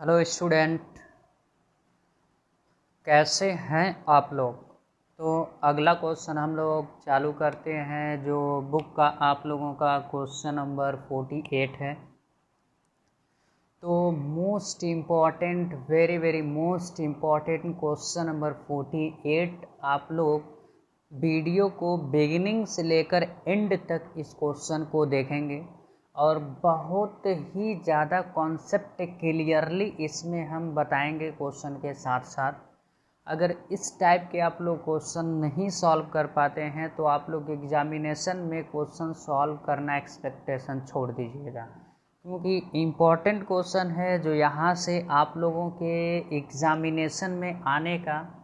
Hello student, कैसे हैं आप लोग। तो अगला क्वेश्चन हम लोग चालू करते हैं। जो बुक का आप लोगों का क्वेश्चन नंबर 48 है। तो most important, very very most important question number 48। आप लोग वीडियो को बिगिनिंग से लेकर एंड तक इस क्वेश्चन को देखेंगे और बहुत ही ज़्यादा कॉन्सेप्ट क्लियरली इसमें हम बताएंगे क्वेश्चन के साथ साथ। अगर इस टाइप के आप लोग क्वेश्चन नहीं सॉल्व कर पाते हैं तो आप लोग एग्जामिनेशन में क्वेश्चन सॉल्व करना एक्सपेक्टेशन छोड़ दीजिएगा, क्योंकि इम्पॉर्टेंट क्वेश्चन है जो यहाँ से आप लोगों के एग्जामिनेशन में आने का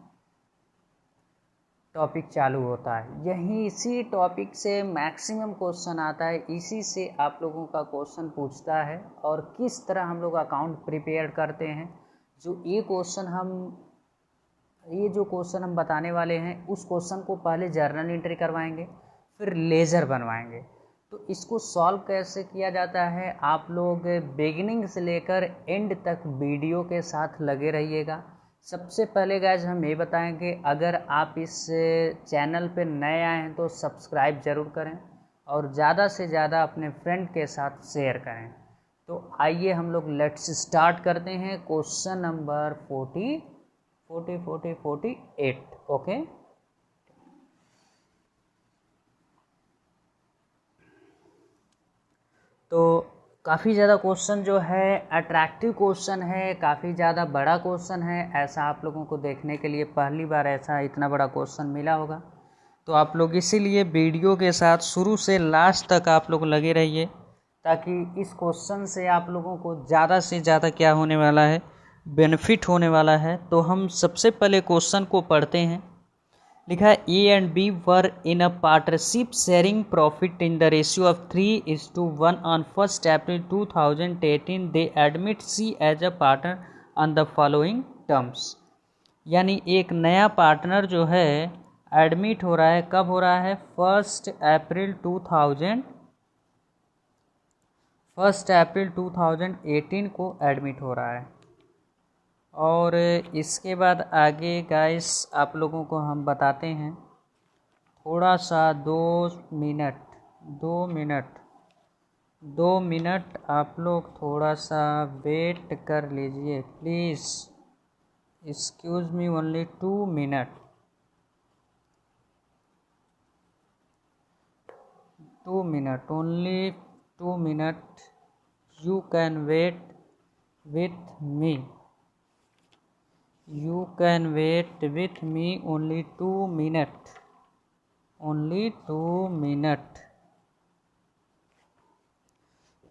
टॉपिक चालू होता है। यही इसी टॉपिक से मैक्सिमम क्वेश्चन आता है, इसी से आप लोगों का क्वेश्चन पूछता है और किस तरह हम लोग अकाउंट प्रिपेयर करते हैं। ये जो क्वेश्चन हम बताने वाले हैं उस क्वेश्चन को पहले जर्नल एंट्री करवाएंगे, फिर लेज़र बनवाएंगे। तो इसको सॉल्व कैसे किया जाता है, आप लोग बिगिनिंग से लेकर एंड तक वीडियो के साथ लगे रहिएगा। सबसे पहले गाइस हम ये बताएंगे, अगर आप इस चैनल पे नए आए हैं तो सब्सक्राइब ज़रूर करें और ज़्यादा से ज़्यादा अपने फ्रेंड के साथ शेयर करें। तो आइए हम लोग लेट्स स्टार्ट करते हैं क्वेश्चन नंबर 48। ओके। तो काफ़ी ज़्यादा क्वेश्चन जो है अट्रैक्टिव क्वेश्चन है, काफ़ी ज़्यादा बड़ा क्वेश्चन है। ऐसा आप लोगों को देखने के लिए पहली बार ऐसा इतना बड़ा क्वेश्चन मिला होगा। तो आप लोग इसीलिए वीडियो के साथ शुरू से लास्ट तक आप लोग लगे रहिए, ताकि इस क्वेश्चन से आप लोगों को ज़्यादा से ज़्यादा क्या होने वाला है, बेनिफिट होने वाला है। तो हम सबसे पहले क्वेश्चन को पढ़ते हैं। लिखा है A and B were in a partnership sharing profit in the ratio of 3:1 on 1 April 2018। They admit C as a partner on the following terms. यानी एक नया पार्टनर जो है एडमिट हो रहा है, कब हो रहा है, 1 अप्रैल 2018 को एडमिट हो रहा है। और इसके बाद आगे गाइस आप लोगों को हम बताते हैं, थोड़ा सा 2 मिनट आप लोग थोड़ा सा वेट कर लीजिए please. Excuse me, only 2 minute. 2 minute, only 2 minute. You can wait with me, you can wait with me only 2 minutes, only 2 minutes।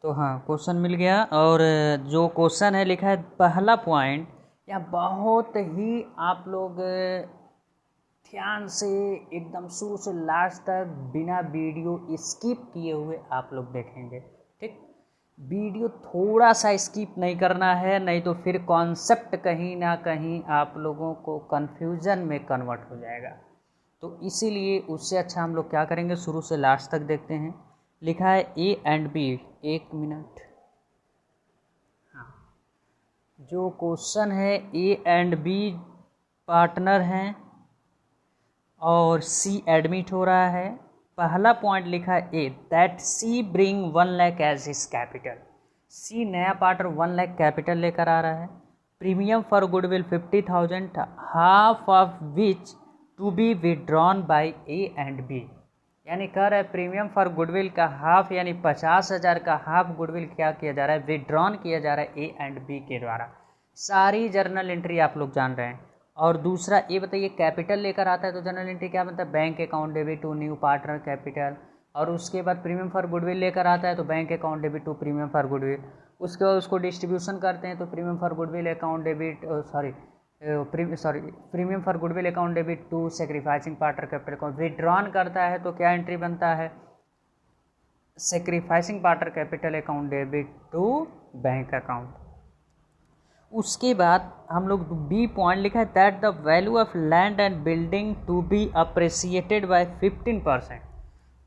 तो हाँ, क्वेश्चन मिल गया। और जो क्वेश्चन है लिखा है पहला पॉइंट, या बहुत ही आप लोग ध्यान से एकदम शुरू से लास्ट तक बिना वीडियो स्किप किए हुए आप लोग देखेंगे, ठीक। वीडियो थोड़ा सा स्किप नहीं करना है, नहीं तो फिर कॉन्सेप्ट कहीं ना कहीं आप लोगों को कन्फ्यूज़न में कन्वर्ट हो जाएगा। तो इसीलिए उससे अच्छा हम लोग क्या करेंगे, शुरू से लास्ट तक देखते हैं। लिखा है ए एंड बी, 1 मिनट। हाँ, जो क्वेश्चन है ए एंड बी पार्टनर हैं और सी एडमिट हो रहा है। पहला पॉइंट लिखा है A, that C bring 1 lakh as his capital. C नया पार्टनर 1 लाख कैपिटल लेकर आ रहा है। Premium for goodwill 50,000, half of which to be withdrawn by A and B. यानी कह रहा है प्रीमियम फॉर गुडविल का हाफ, यानी 50,000 का हाफ गुडविल क्या किया जा रहा है, विड्रॉन किया जा रहा है ए एंड बी के द्वारा। सारी जर्नल एंट्री आप लोग जान रहे हैं। और दूसरा ये बताइए, कैपिटल लेकर आता है तो जनरल एंट्री क्या मतलब, bank account debit to new partner capital. और उसके बाद प्रीमियम फॉर गुडविल लेकर आता है तो bank account debit to premium for goodwill. उसके बाद उसको डिस्ट्रीब्यूशन करते हैं तो premium for goodwill account debit premium for goodwill account debit to sacrificing partner capital account. Withdrawn करता है तो क्या एंट्री बनता है, sacrificing partner capital account debit to bank account. उसके बाद हम लोग बी पॉइंट लिखा है, that the value of land and building to be appreciated by 15%।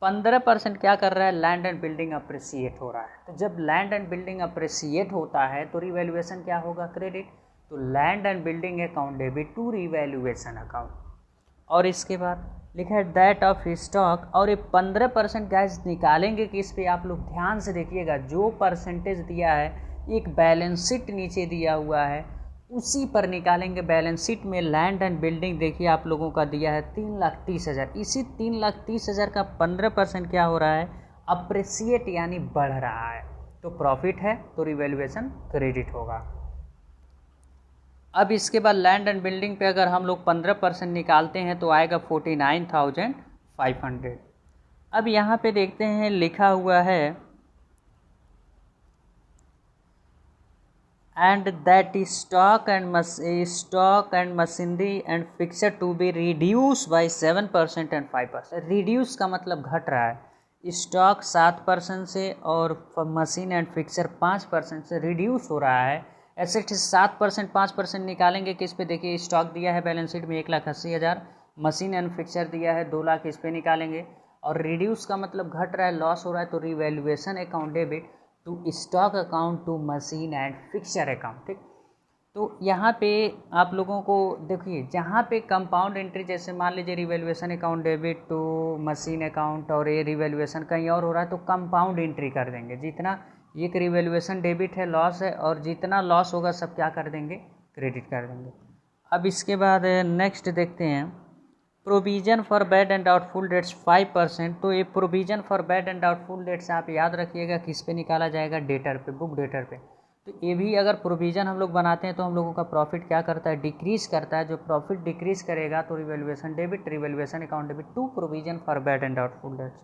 15% क्या कर रहा है, लैंड एंड बिल्डिंग अप्रिसिएट हो रहा है। तो जब लैंड एंड बिल्डिंग अप्रिसिएट होता है तो रिवैल्यूएशन क्या होगा, क्रेडिट। तो land and building account debit to revaluation account. और इसके बाद लिखा है दैट ऑफ स्टॉक, और ये 15% गैस निकालेंगे किस पे, आप लोग ध्यान से देखिएगा। जो परसेंटेज दिया है एक बैलेंस शीट नीचे दिया हुआ है उसी पर निकालेंगे। बैलेंस शीट में लैंड एंड बिल्डिंग देखिए आप लोगों का दिया है 3,30,000। इसी 3,30,000 का 15% क्या हो रहा है, अप्रिसिएट यानी बढ़ रहा है। तो प्रॉफिट है तो रिवैल्यूएशन क्रेडिट होगा। अब इसके बाद लैंड एंड बिल्डिंग पे अगर हम लोग 15% निकालते हैं तो आएगा 49,500। अब यहाँ पे देखते हैं लिखा हुआ है and that stock and machinery and fixture to be reduced by 7% and 5%। reduce का मतलब घट रहा है, स्टॉक 7% से और मशीन एंड फिक्सर 5% से रिड्यूस हो रहा है। एसेट 7% 5% निकालेंगे किस पे, देखिए स्टॉक दिया है बैलेंस शीट में 1,80,000, मशीन एंड फिक्सर दिया है 2 लाख, इस पे निकालेंगे। और रिड्यूस का मतलब घट रहा है, लॉस हो रहा है, तो revaluation account debit to stock account to machine and fixture account. ठीक, तो यहाँ पे आप लोगों को देखिए जहाँ पे कंपाउंड एंट्री, जैसे मान लीजिए revaluation account debit to machine account और ये रिवैल्यूएशन कहीं और हो रहा है तो कंपाउंड एंट्री कर देंगे। जितना एक रिवैल्यूएशन डेबिट है लॉस है, और जितना लॉस होगा सब क्या कर देंगे, क्रेडिट कर देंगे। अब इसके बाद नेक्स्ट देखते हैं provision for bad and doubtful dates 5%। तो ये provision for bad and doubtful dates आप याद रखिएगा किस पे निकाला जाएगा, डेटर पे, बुक डेटर पे। तो ये भी अगर प्रोविजन हम लोग बनाते हैं तो हम लोगों का प्रॉफिट क्या करता है, डिक्रीज करता है। जो प्रॉफिट डिक्रीज करेगा तो revaluation debit, revaluation account debit to provision for bad and doubtful debts.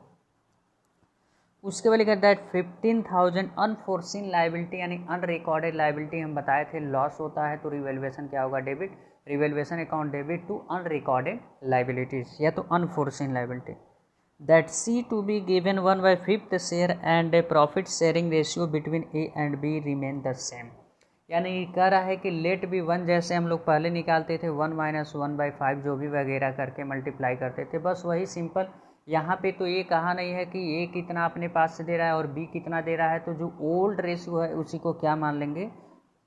उसके बाद लिखा दैट 15,000 अनफोर्सिन लाइबिलिटी यानी अनरिकॉर्डेड लाइबिलिटी हम बताए थे लॉस होता है तो रिवैल्यूएशन क्या होगा, debit, revaluation account debit to unrecorded liabilities या तो unforeseen liability. That C to be given 1/5 share and a profit sharing ratio between A and B remain the same. यानी कह रहा है कि लेट बी 1 जैसे हम लोग पहले निकालते थे 1 - 1/5 जो भी वगैरह करके मल्टीप्लाई करते थे, बस वही सिंपल। यहाँ पे तो ये कहा नहीं है कि ए कितना अपने पास से दे रहा है और बी कितना दे रहा है, तो जो ओल्ड रेशियो है उसी को क्या मान लेंगे,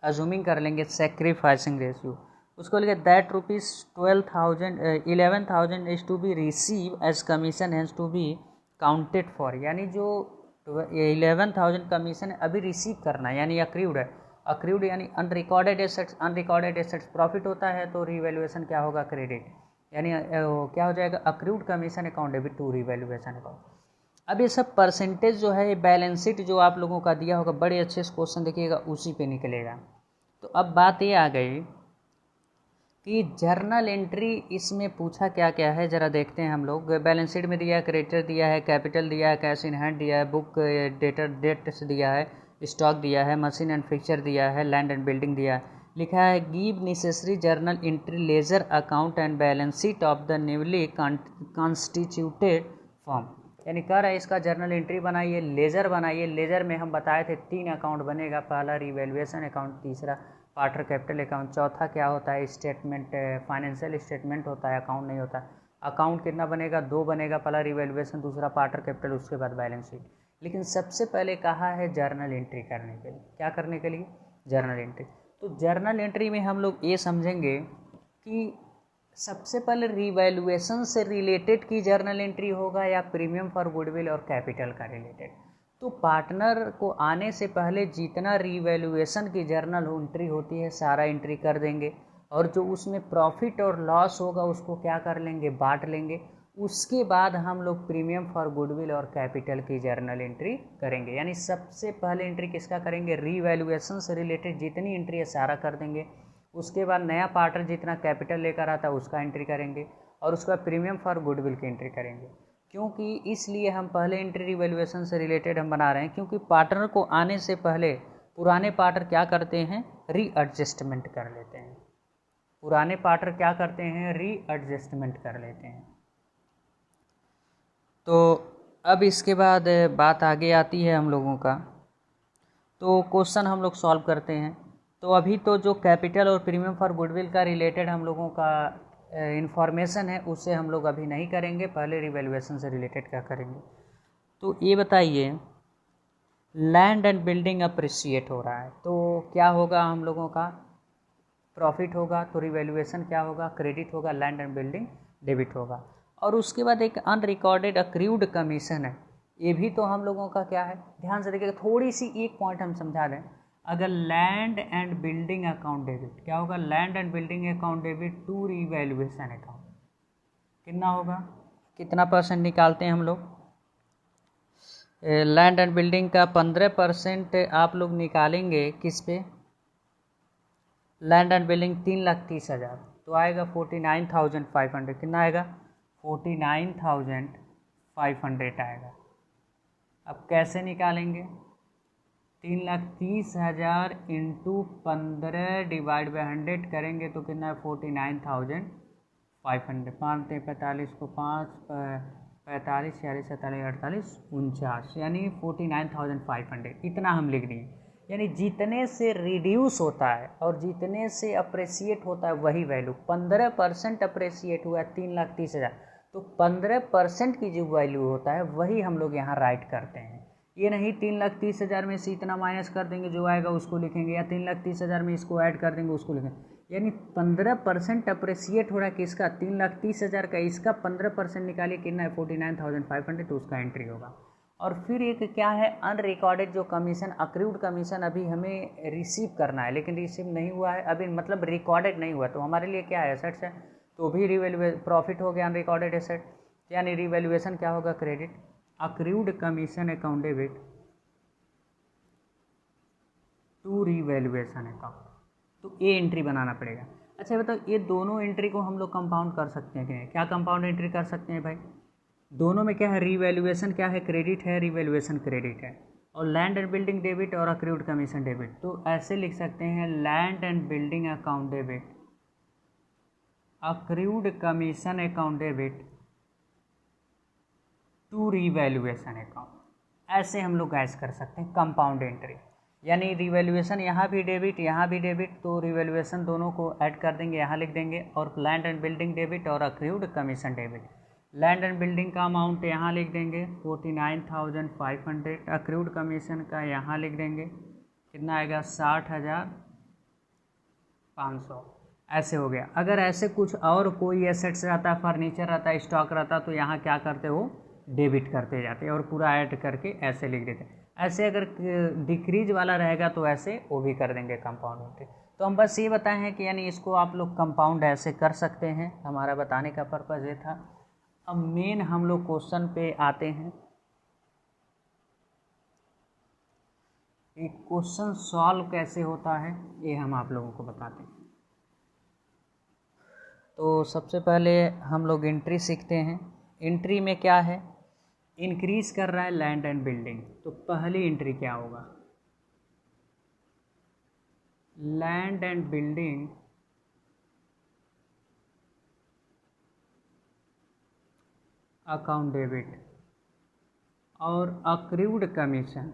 अजूमिंग कर लेंगे सैक्रिफाइसिंग रेशियो। उसको लिखे that ₹11,000 is to be receive as commission has to be counted for. यानी जो 11,000 कमीशन है अभी रिसीव करना है यानी अक्रूड है। अक्रूड यानी unrecorded assets, unrecorded assets profit होता है तो रिवैल्यूएशन क्या होगा, क्रेडिट, यानी क्या हो जाएगा, accrued commission account debit to revaluation account. अब ये सब परसेंटेज जो है बैलेंस शीट जो आप लोगों का दिया होगा, बड़े अच्छे से क्वेश्चन देखिएगा उसी पे निकलेगा। तो अब बात ये आ गई कि जर्नल एंट्री इसमें पूछा क्या क्या है, ज़रा देखते हैं हम लोग। बैलेंस शीट में दिया है, क्रेडिटर दिया है, कैपिटल दिया है, कैश इन हैंड दिया है, बुक डेटर डेट्स दिया है, स्टॉक दिया है, मशीन एंड फिक्सचर दिया है, लैंड एंड बिल्डिंग दिया है। लिखा है give necessary journal entry ledger account and balance sheet of the newly constituted form. यानी कह रहा है इसका जर्नल एंट्री बनाइए, लेजर बनाइए। लेजर में हम बताए थे 3 अकाउंट बनेगा, पहला रिवैल्यूएशन अकाउंट, तीसरा पार्टनर कैपिटल अकाउंट, चौथा क्या होता है, स्टेटमेंट, फाइनेंशियल स्टेटमेंट होता है, अकाउंट नहीं होता। अकाउंट कितना बनेगा, 2 बनेगा, पहला रिवैल्यूएशन, दूसरा पार्टनर कैपिटल, उसके बाद बैलेंस शीट। लेकिन सबसे पहले कहा है जर्नल एंट्री करने के लिए, क्या करने के लिए, जर्नल एंट्री। तो जर्नल एंट्री में हम लोग ये समझेंगे कि सबसे पहले रिवैल्यूएशन से रिलेटेड की जर्नल एंट्री होगा या प्रीमियम फॉर गुडविल और कैपिटल का रिलेटेड। तो पार्टनर को आने से पहले जितना रिवैल्यूएशन की जर्नल एंट्री होती है सारा एंट्री कर देंगे, और जो उसमें प्रॉफिट और लॉस होगा उसको क्या कर लेंगे, बांट लेंगे। उसके बाद हम लोग प्रीमियम फॉर गुडविल और कैपिटल की जर्नल एंट्री करेंगे। यानी सबसे पहले एंट्री किसका करेंगे, रिवैल्यूएशन से रिलेटेड जितनी एंट्री है सारा कर देंगे। उसके बाद नया पार्टनर जितना कैपिटल लेकर आता है उसका एंट्री करेंगे, और उसके बाद प्रीमियम फॉर गुडविल की एंट्री करेंगे। क्योंकि इसलिए हम पहले एंट्री रिवैल्यूएशन से रिलेटेड हम बना रहे हैं, क्योंकि पार्टनर को आने से पहले पुराने पार्टनर क्या करते हैं, रीएडजस्टमेंट कर लेते हैं। पुराने पार्टनर क्या करते हैं, रीएडजस्टमेंट कर लेते हैं। तो अब इसके बाद बात आगे आती है हम लोगों का, तो क्वेश्चन हम लोग सॉल्व करते हैं। तो अभी तो जो कैपिटल और प्रीमियम फॉर गुडविल का रिलेटेड हम लोगों का इन्फॉर्मेशन है उसे हम लोग अभी नहीं करेंगे, पहले रिवैल्यूएशन से रिलेटेड क्या करेंगे। तो ये बताइए, लैंड एंड बिल्डिंग अप्रिशिएट हो रहा है तो क्या होगा, हम लोगों का प्रॉफिट होगा, तो रिवैल्यूएशन क्या होगा, क्रेडिट होगा, लैंड एंड बिल्डिंग डेबिट होगा। और उसके बाद एक अनरिकॉर्डेड अक्रूड कमीशन है, ये भी तो हम लोगों का क्या है, ध्यान से देखिएगा, थोड़ी सी एक पॉइंट हम समझा दें। अगर land and building account debit, क्या होगा, land and building account debit to revaluation account, कितना होगा, कितना परसेंट निकालते हैं हम लोग, लैंड एंड बिल्डिंग का 15% आप लोग निकालेंगे किस पे, लैंड एंड बिल्डिंग 3,30,000, तो आएगा 49,500, कितना आएगा, 49,500 आएगा। अब कैसे निकालेंगे, 3,30,000 इंटू 15 डिवाइड बाई 100 करेंगे तो कितना है, 49,500, 5 45 को 5 45 46 47 48 49, यानी 49,500, इतना हम लिख दिए। यानी जितने से रिड्यूस होता है और जितने से अप्रेसिएट होता है वही वैल्यू, 15% अप्रेसिएट हुआ है 3,30,000, तो 15% की जो वैल्यू होता है वही हम लोग यहाँ राइट करते हैं। ये नहीं 3,30,000 में से इतना माइनस कर देंगे, जो आएगा उसको लिखेंगे, या 3,30,000 में इसको ऐड कर देंगे उसको लिखेंगे। यानी 15% अप्रेसिएट हो रहा है किसका, 3,30,000 का, इसका 15% निकालिए, कितना है, 49,500, तो उसका एंट्री होगा। और फिर एक क्या है, अनरिकॉर्डेड जो कमीशन, अक्रूड कमीशन अभी हमें रिसीव करना है लेकिन रिसीव नहीं हुआ है अभी, मतलब रिकॉर्डेड नहीं हुआ, तो हमारे लिए क्या है, एसेट्स है, तो भी प्रॉफिट हो गया अनरिकॉर्डेड एसेट, यानी रिवैल्यूएशन क्या होगा, credit. Accrued commission account debit to revaluation account, तो ये एंट्री बनाना पड़ेगा। अच्छा बताओ, ये दोनों एंट्री को हम लोग कंपाउंड कर सकते हैं क्या, कंपाउंड एंट्री कर सकते हैं भाई, दोनों में क्या है, रिवैल्यूएशन क्या है, क्रेडिट है, रिवैल्यूएशन क्रेडिट है, और लैंड एंड बिल्डिंग डेबिट और अक्रूड कमीशन डेबिट, तो ऐसे लिख सकते हैं, land and building account debit, accrued commission account debit to revaluation account, ऐसे हम लोग गैस कर सकते हैं कंपाउंड एंट्री। यानी रिवैल्यूएशन यहाँ भी डेबिट यहाँ भी डेबिट, तो रिवैल्यूएशन दोनों को ऐड कर देंगे, यहाँ लिख देंगे, और लैंड एंड बिल्डिंग डेबिट और accrued commission debit, land and building का अमाउंट यहाँ लिख देंगे 49,500, अक्रूड कमीशन का यहाँ लिख देंगे, कितना आएगा, 60,500, ऐसे हो गया। अगर ऐसे कुछ और कोई एसेट्स रहता है, फर्नीचर रहता है, स्टॉक रहता है, तो यहाँ क्या करते हो, डेबिट करते जाते और पूरा ऐड करके ऐसे लिख देते। ऐसे अगर डिक्रीज वाला रहेगा तो ऐसे वो भी कर देंगे कंपाउंड एंट्री। तो हम बस ये बताए हैं कि यानी इसको आप लोग कंपाउंड ऐसे कर सकते हैं, हमारा बताने का पर्पज़ ये था। अब मेन हम लोग क्वेश्चन पे आते हैं, एक क्वेश्चन सॉल्व कैसे होता है ये हम आप लोगों को बताते हैं। तो सबसे पहले हम लोग एंट्री सीखते हैं। एंट्री में क्या है, इंक्रीज कर रहा है लैंड एंड बिल्डिंग, तो पहली एंट्री क्या होगा, land and building account debit और accrued commission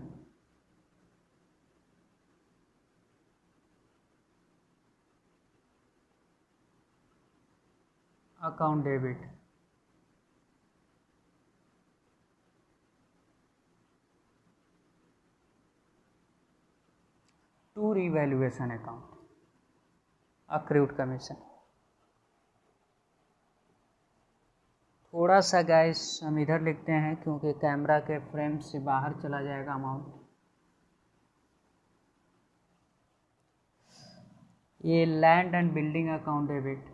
account debit to revaluation account accrued commission. थोड़ा सा गाइस हम इधर लिखते हैं क्योंकि कैमरा के फ्रेम से बाहर चला जाएगा अमाउंट। ये land and building account debit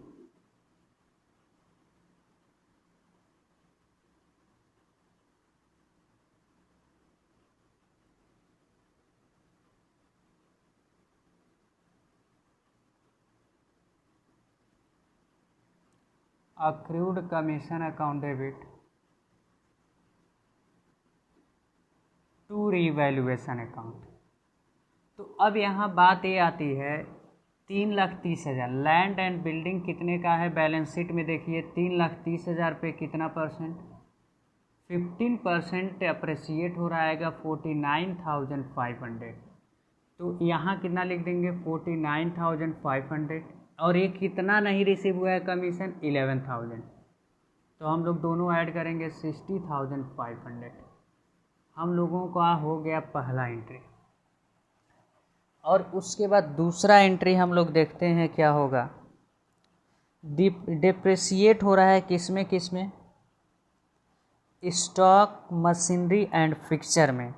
accrued commission account debit to revaluation account. तो अब यहाँ बात ये आती है, 3,30,000 लैंड एंड बिल्डिंग कितने का है, बैलेंस शीट में देखिए 3,30,000 पे कितना परसेंट, 15% अप्रिसिएट हो रहा है 49,500, तो यहाँ कितना लिख देंगे 49,500, और ये कितना नहीं रिसीव हुआ है कमीशन 11,000, तो हम लोग दोनों ऐड करेंगे 60,500, हम लोगों का हो गया पहला एंट्री। और उसके बाद दूसरा एंट्री हम लोग देखते हैं क्या होगा। डिप्रिसिएट हो रहा है किसमें किसमें, स्टॉक, मशीनरी एंड फिक्सचर में,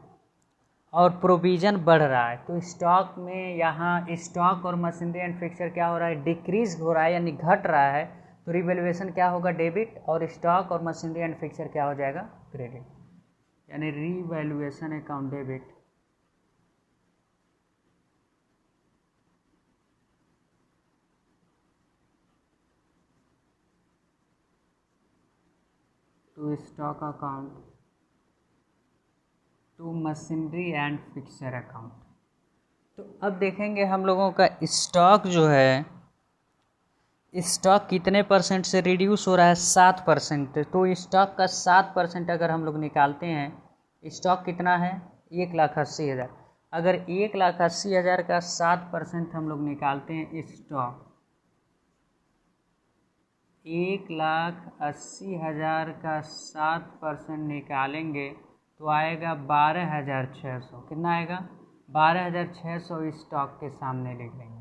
और प्रोविज़न बढ़ रहा है। तो स्टॉक में यहाँ स्टॉक और मशीनरी एंड फिक्सचर क्या हो रहा है, डिक्रीज हो रहा है यानी घट रहा है। तो रिवैल्यूएशन क्या होगा, डेबिट, और स्टॉक और मशीनरी एंड फिक्सचर क्या हो जाएगा, क्रेडिट, यानी revaluation account debit. To stock account to machinery and fixture account. तो अब देखेंगे हम लोगों का स्टॉक जो है, स्टॉक कितने परसेंट से रिड्यूस हो रहा है, 7%। तो स्टॉक का 7% अगर हम लोग निकालते हैं, स्टॉक कितना है, 1,80,000। अगर 1,80,000 का 7% हम लोग निकालते हैं, स्टॉक 1,80,000 का 7% निकालेंगे तो आएगा 12,600। कितना आएगा, 12,600 स्टॉक के सामने लिख लेंगे।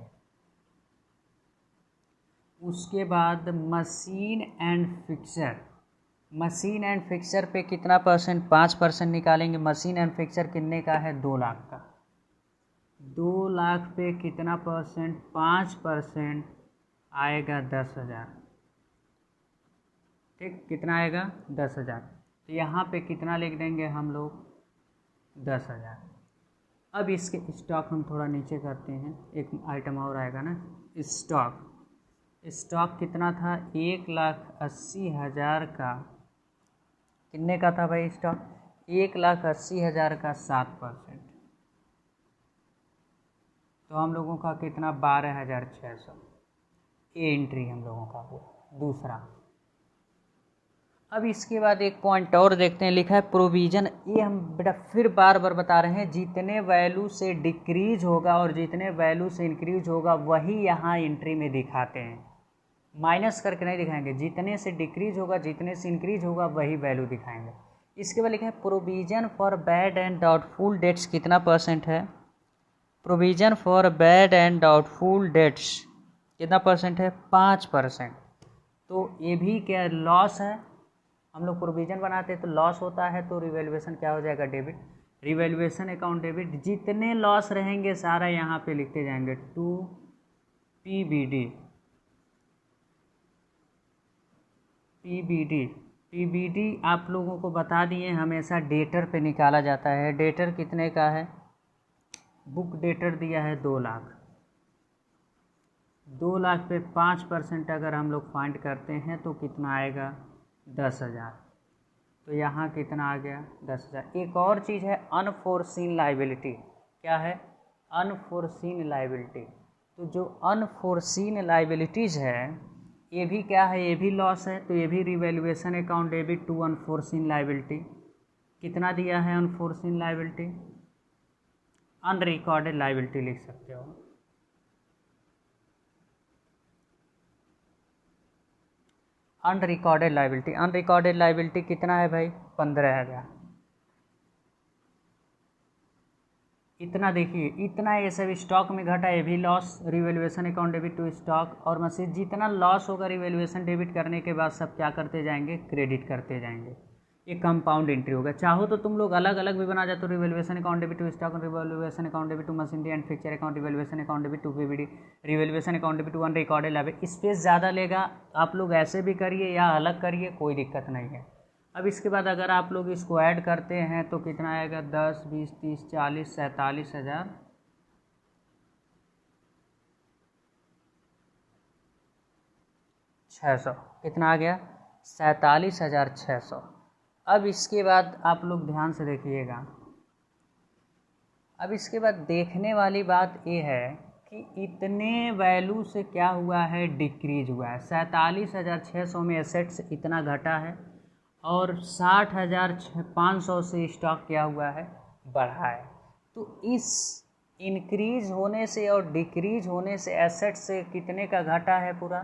उसके बाद machine and fixer, machine and fixer पे कितना परसेंट, 5% निकालेंगे। मशीन एंड फिक्सर कितने का है, 2 लाख का। 2 लाख पे कितना परसेंट, 5% आएगा 10,000। ठीक, कितना आएगा, 10,000। तो यहाँ पे कितना लिख देंगे हम लोग, 10,000। अब इसके स्टॉक हम थोड़ा नीचे करते हैं, एक आइटम और आएगा ना, स्टॉक। स्टॉक कितना था, 1,80,000 का, कितने का था भाई स्टॉक, 1,80,000 का 7%। तो हम लोगों का कितना, 12,600। ये एंट्री हम लोगों का हुआ दूसरा। अब इसके बाद एक पॉइंट और देखते हैं, लिखा है प्रोविज़न। ये हम बेटा फिर बार बार बता रहे हैं, जितने वैल्यू से डिक्रीज होगा और जितने वैल्यू से इंक्रीज होगा वही यहाँ एंट्री में दिखाते हैं, माइनस करके नहीं दिखाएंगे। जितने से डिक्रीज होगा, जितने से इंक्रीज होगा वही वैल्यू दिखाएंगे। इसके बाद लिखा है provision for bad and doubtful dates कितना परसेंट है, provision for bad and doubtful dates कितना परसेंट है, 5%। तो ये भी क्या लॉस है, हम लोग प्रोविज़न बनाते हैं तो लॉस होता है, तो रिवैल्यूएशन क्या हो जाएगा, डेबिट। रिवैल्यूएशन अकाउंट डेबिट, जितने लॉस रहेंगे सारा यहाँ पे लिखते जाएंगे, टू पीबीडी। पीबीडी आप लोगों को बता दिए, हमेशा डेटर पे निकाला जाता है। डेटर कितने का है, बुक डेटर दिया है 2 लाख। 2 लाख पे 5% अगर हम लोग फाइंड करते हैं तो कितना आएगा, 10,000। तो यहाँ कितना आ गया, 10,000। एक और चीज़ है अनफोर्सीन लाइबिलिटी। क्या है, अनफोर्सीन लाइबिलिटी। तो जो अनफोर्सीन लाइबिलिटीज़ है, ये भी क्या है, ये भी लॉस है। तो ये भी revaluation account debit to unforeseen liability. कितना दिया है अनफोर्सीन लाइबिलिटी, अनरिकॉर्डेड लाइबिलिटी लिख सकते हो। अनरिकॉर्डेड लाइबिलिटी, अनरिकॉर्डेड लाइबिलिटी कितना है भाई, 15,000। इतना देखिए, इतना ये सब स्टॉक में घटा, ये भी loss, revaluation account debit to stock और मशीन। जितना लॉस होगा रिवैल्यूएशन डेबिट करने के बाद सब क्या करते जाएंगे, क्रेडिट करते जाएंगे। ये कंपाउंड एंट्री होगा। चाहो तो तुम लोग अलग अलग भी बना जाते हो, revaluation account debit to stock, revaluation account debit to machinery and fixture account, revaluation account debit to PBD, revaluation account debit to unrecorded liability. Space ज़्यादा लेगा, आप लोग ऐसे भी करिए या अलग करिए, कोई दिक्कत नहीं है। अब इसके बाद अगर आप लोग इसको ऐड करते हैं तो कितना आएगा, 10, 20, 30, 40, 47,000। छः सौ कितना आ गया, 47,600। अब इसके बाद आप लोग ध्यान से देखिएगा। अब इसके बाद देखने वाली बात ये है कि इतने वैल्यू से क्या हुआ है, डिक्रीज हुआ है। 47,600 में एसेट्स इतना घटा है और 60,500 से स्टॉक क्या हुआ है, बढ़ा है। तो इस इंक्रीज होने से और डिक्रीज होने से एसेट से कितने का घटा है, पूरा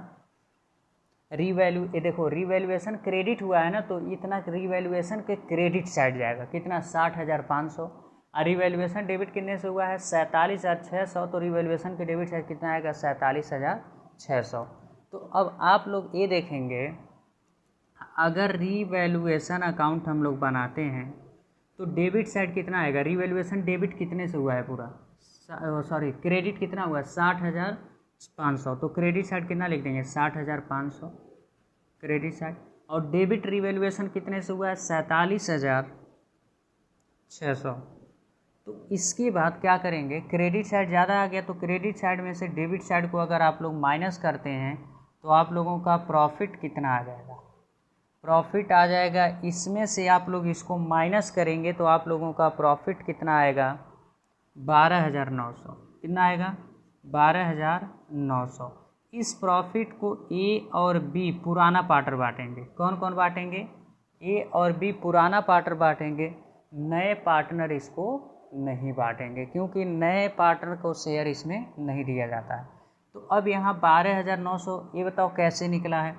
ये देखो रीवैल्यूएशन क्रेडिट हुआ है ना, तो इतना रीवैल्यूएशन के क्रेडिट साइड जाएगा, कितना 60,500। और रिवैल्यूएशन डेबिट कितने से हुआ है 47,600, तो रिवैल्यूएशन के डेबिट साइड कितना आएगा 47,600। तो अब आप लोग ये देखेंगे, अगर रीवैल्यूएशन अकाउंट हम लोग बनाते हैं तो डेबिट साइड कितना आएगा, रिवैल्यूएशन डेबिट कितने से हुआ है पूरा, सॉरी क्रेडिट कितना हुआ है 60,500, तो क्रेडिट साइड कितना लिख देंगे 60,500 क्रेडिट साइड, और डेबिट रिवैल्यूएशन कितने से हुआ है 47,600। तो इसके बाद क्या करेंगे, क्रेडिट साइड ज़्यादा आ गया तो क्रेडिट साइड में से डेबिट साइड को अगर आप लोग माइनस करते हैं तो आप लोगों का प्रॉफिट कितना आ जाएगा, प्रॉफिट आ जाएगा, इसमें से आप लोग इसको माइनस करेंगे तो आप लोगों का प्रॉफिट कितना आएगा 12,900, कितना आएगा 12,900। इस प्रॉफिट को ए और बी पुराना पार्टनर बांटेंगे, कौन कौन बांटेंगे, ए और बी पुराना पार्टनर बांटेंगे, नए पार्टनर इसको नहीं बांटेंगे क्योंकि नए पार्टनर को शेयर इसमें नहीं दिया जाता है। तो अब यहाँ 12,900, ये बताओ कैसे निकला है,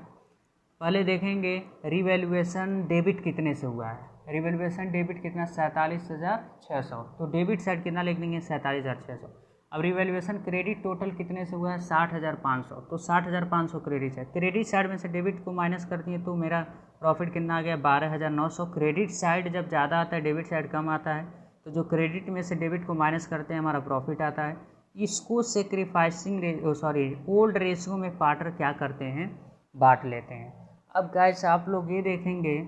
पहले देखेंगे रिवैल्यूएशन डेबिट कितने से हुआ है, रिवैल्यूएशन डेबिट कितना 47,600, तो डेबिट साइड कितना लिख देंगे 47,600। अब रिवैल्यूएशन क्रेडिट टोटल कितने से हुआ है 60,500, तो 60,500 क्रेडिट साइड, क्रेडिट साइड में से डेबिट को माइनस कर दिए तो मेरा प्रॉफिट कितना आ गया 12,900। क्रेडिट साइड जब ज़्यादा आता है डेबिट साइड कम आता है, तो जो क्रेडिट में से डेबिट को माइनस करते हैं हमारा प्रॉफिट आता है। इसको ओल्ड रेशियो में पार्टनर क्या करते हैं, बांट लेते हैं। अब गाइस आप लोग ये देखेंगे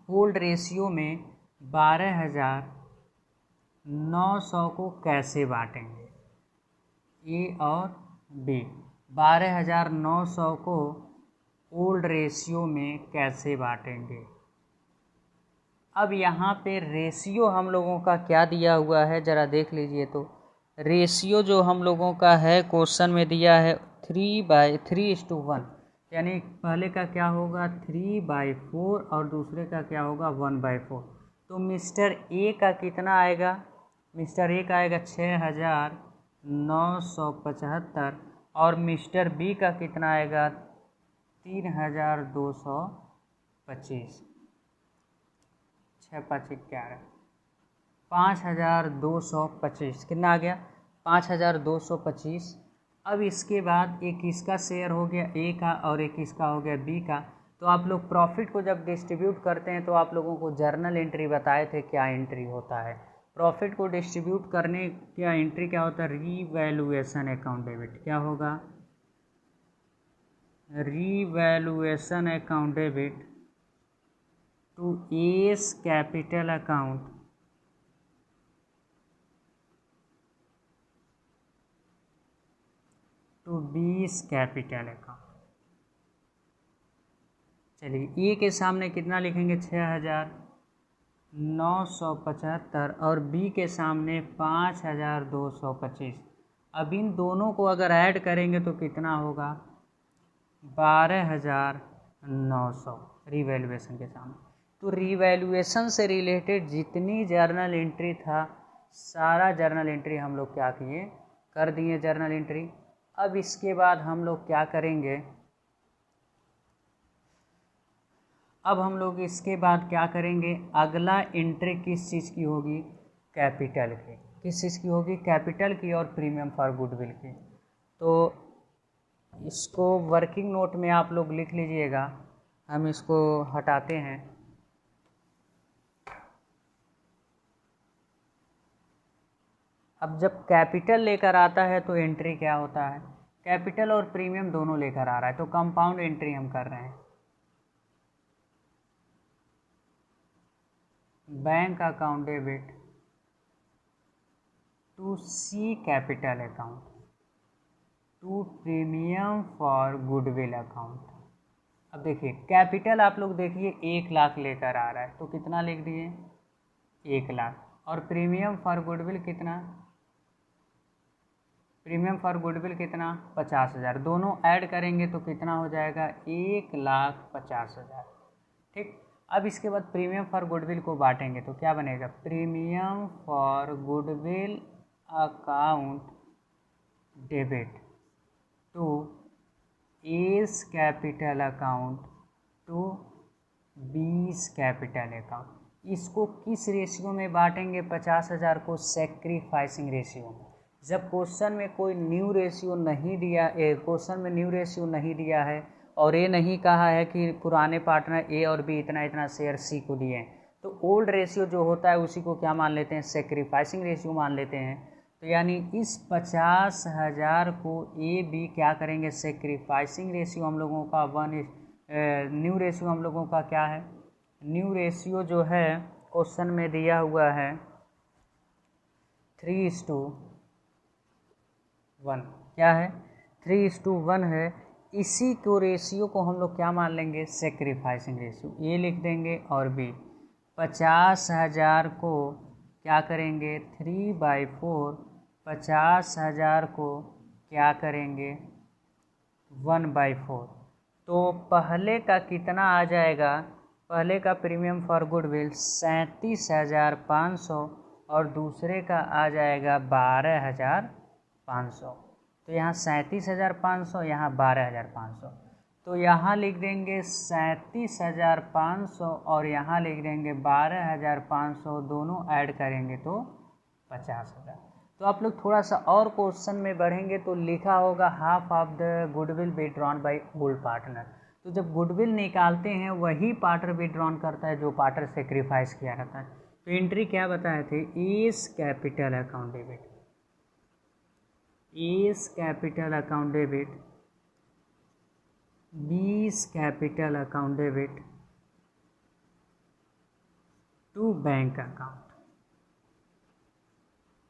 ओल्ड रेशियो में 12,900 को कैसे बांटेंगे, ए और बी, 12,900 को ओल्ड रेशियो में कैसे बांटेंगे। अब यहाँ पे रेशियो हम लोगों का क्या दिया हुआ है ज़रा देख लीजिए, तो रेशियो जो हम लोगों का है क्वेश्चन में दिया है 3/3:1, यानी पहले का क्या होगा 3/4 और दूसरे का क्या होगा 1/4। तो मिस्टर ए का कितना आएगा, मिस्टर ए का आएगा 6,975 और मिस्टर बी का कितना आएगा 3,225, 6×5=11, 5,225 कितना आ गया 5,225। अब इसके बाद एक इसका शेयर हो गया ए का और एक इसका हो गया बी का। तो आप लोग प्रॉफिट को जब डिस्ट्रीब्यूट करते हैं तो आप लोगों को जर्नल एंट्री बताए थे क्या एंट्री होता है, प्रॉफिट को डिस्ट्रीब्यूट करने क्या एंट्री क्या होता है, रीवैल्यूएशन अकाउंट डेबिट, क्या होगा revaluation account debit to A's capital account to B's capital account. चलिए ए के सामने कितना लिखेंगे 6,975 और बी के सामने 5,225। अब इन दोनों को अगर ऐड करेंगे तो कितना होगा 12,900 रीवैल्यूएशन के सामने। तो रीवैल्यूएशन से रिलेटेड जितनी जर्नल एंट्री था सारा जर्नल एंट्री हम लोग क्या किए, कर दिए जर्नल एंट्री। अब इसके बाद हम लोग क्या करेंगे, अब हम लोग इसके बाद क्या करेंगे, अगला एंट्री किस चीज़ की होगी, कैपिटल की, किस चीज़ की होगी, कैपिटल की और प्रीमियम फॉर गुडविल की। तो इसको वर्किंग नोट में आप लोग लिख लीजिएगा, हम इसको हटाते हैं। अब जब कैपिटल लेकर आता है तो एंट्री क्या होता है, कैपिटल और प्रीमियम दोनों लेकर आ रहा है तो कंपाउंड एंट्री हम कर रहे हैं। Bank account debit to C capital account to premium for goodwill account. अब देखिए कैपिटल आप लोग देखिए 1 लाख लेकर आ रहा है तो कितना लिख दिए 1 लाख, और प्रीमियम फॉर गुडविल कितना, प्रीमियम फॉर गुडविल कितना 50,000, दोनों ऐड करेंगे तो कितना हो जाएगा 1,50,000। ठीक, अब इसके बाद प्रीमियम फॉर गुडविल को बांटेंगे तो क्या बनेगा, premium for goodwill account debit to A's capital account to B's capital account. इसको किस रेशियो में बांटेंगे? 50,000 को सेक्रीफाइसिंग रेशियो में। जब क्वेश्चन में कोई न्यू रेशियो नहीं दिया, क्वेश्चन में न्यू रेशियो नहीं दिया है और ये नहीं कहा है कि पुराने पार्टनर ए और बी इतना इतना शेयर सी को दिए हैं, तो ओल्ड रेशियो जो होता है उसी को क्या मान लेते हैं? सेक्रीफाइसिंग रेशियो मान लेते हैं। तो यानी इस 50,000 को ए बी क्या करेंगे? सेक्रीफाइसिंग रेशियो हम लोगों का न्यू रेशियो हम लोगों का क्या है? न्यू रेशियो जो है क्वेश्चन में दिया हुआ है 3:1। क्या है? 3:1 है। इसी को रेशियो को हम लोग क्या मान लेंगे? Sacrificing ratio. ए लिख देंगे और बी। 50,000 को क्या करेंगे? 3/4। 50,000 को क्या करेंगे? 1/4। तो पहले का कितना आ जाएगा? पहले का प्रीमियम फॉर गुडविल 37,500 और दूसरे का आ जाएगा 12,500। तो यहाँ 37,500, यहाँ 12,500। तो यहाँ लिख देंगे 37,500 और यहाँ लिख देंगे 12,500, दोनों ऐड करेंगे तो 50,000। तो आप लोग थोड़ा सा और क्वेश्चन में बढ़ेंगे तो लिखा होगा half of the goodwill withdrawn by old partner. तो जब गुडविल निकालते हैं वही पार्टनर विड्रॉन करता है जो पार्टनर सेक्रीफाइस किया रहता है। तो एंट्री क्या बताए थे? A's capital account debit, A's capital account debit, B's capital account debit to bank account.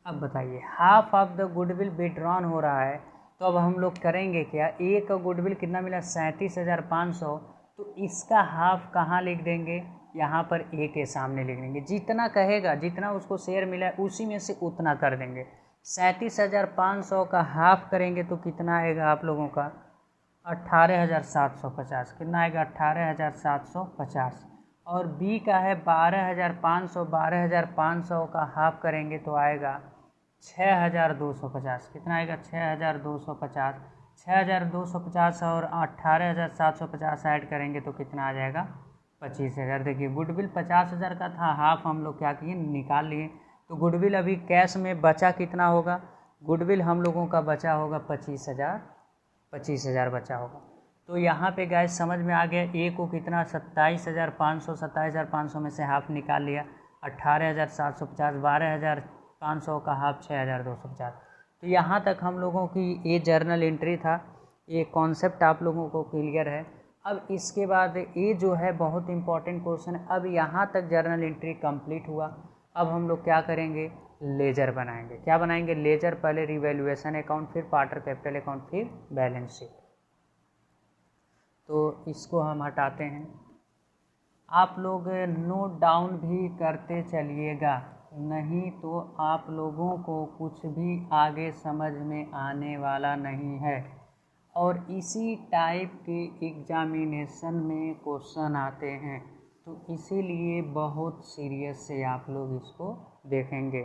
अब बताइए, half of the goodwill withdrawn हो रहा है तो अब हम लोग करेंगे क्या? ए का गुडविल कितना मिला? 37,500। तो इसका हाफ कहाँ लिख देंगे? यहाँ पर ए के सामने लिख देंगे। जितना कहेगा, जितना उसको शेयर मिला है उसी में से उतना कर देंगे। 37,500 का हाफ करेंगे तो कितना आएगा आप लोगों का? 18,750। कितना आएगा? 18,750। और बी का है 12,500। 12,500 का हाफ करेंगे तो आएगा 6,250। कितना आएगा? 6,250। 6,250 और 18,750 ऐड करेंगे तो कितना आ जाएगा? 25,000। देखिए गुडविल 50,000 का था, हाफ हम लोग क्या किए? निकाल लिए। तो गुडविल अभी कैश में बचा कितना होगा? गुडविल हम लोगों का बचा होगा 25,000। 25,000 बचा होगा। तो यहाँ पे गाइस समझ में आ गया। ए को कितना? 27,500। 27,500 में से हाफ निकाल लिया 18,750। 12,500 का हाफ 6,250। तो यहाँ तक हम लोगों की ये जर्नल एंट्री था। ये कॉन्सेप्ट आप लोगों को क्लियर है। अब इसके बाद ये जो है बहुत इंपॉर्टेंट क्वेश्चन है। अब यहाँ तक जर्नल एंट्री कंप्लीट हुआ। अब हम लोग क्या करेंगे? लेजर बनाएंगे। क्या बनाएंगे? लेजर। पहले रिवैल्यूएशन अकाउंट, फिर पार्टनर कैपिटल अकाउंट, फिर बैलेंस शीट। तो इसको हम हटाते हैं। आप लोग नोट डाउन भी करते चलिएगा, नहीं तो आप लोगों को कुछ भी आगे समझ में आने वाला नहीं है। और इसी टाइप के एग्जामिनेशन में क्वेश्चन आते हैं, तो इसीलिए बहुत सीरियस से आप लोग इसको देखेंगे।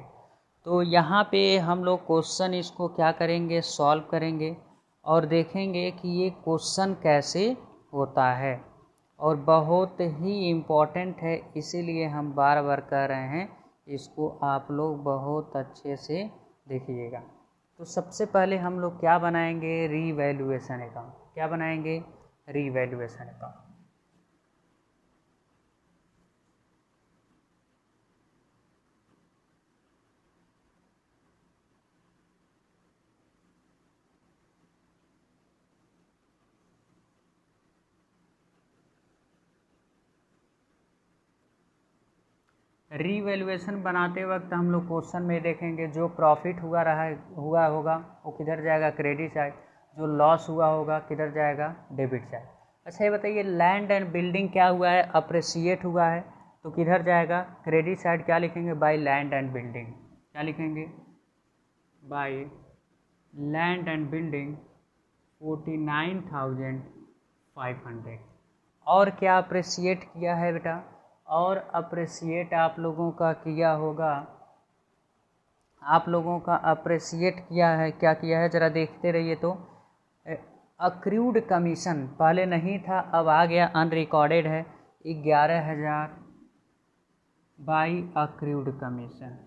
तो यहाँ पे हम लोग क्वेश्चन इसको क्या करेंगे? सॉल्व करेंगे और देखेंगे कि ये क्वेश्चन कैसे होता है। और बहुत ही इम्पोर्टेंट है, इसीलिए हम बार बार कह रहे हैं, इसको आप लोग बहुत अच्छे से देखिएगा। तो सबसे पहले हम लोग क्या बनाएंगे? Revaluation account. क्या बनाएंगे? Revaluation account. रीवैल्यूएशन बनाते वक्त हम लोग क्वेश्चन में देखेंगे जो प्रॉफिट हुआ होगा वो किधर जाएगा? Credit side. जो लॉस हुआ होगा किधर जाएगा? Debit side. अच्छा ये बताइए, लैंड एंड बिल्डिंग क्या हुआ है? अप्रिसिएट हुआ है तो किधर जाएगा? Credit side. क्या लिखेंगे? By land and building. क्या लिखेंगे? By land and building 49,500। और क्या अप्रिसिएट किया है बेटा? और अप्रिसिएट आप लोगों का किया होगा, आप लोगों का अप्रिसिएट किया है। क्या किया है? ज़रा देखते रहिए। तो अक्रूड कमीशन पहले नहीं था, अब आ गया, अनरिकॉर्डेड है, 11,000 by accrued commission.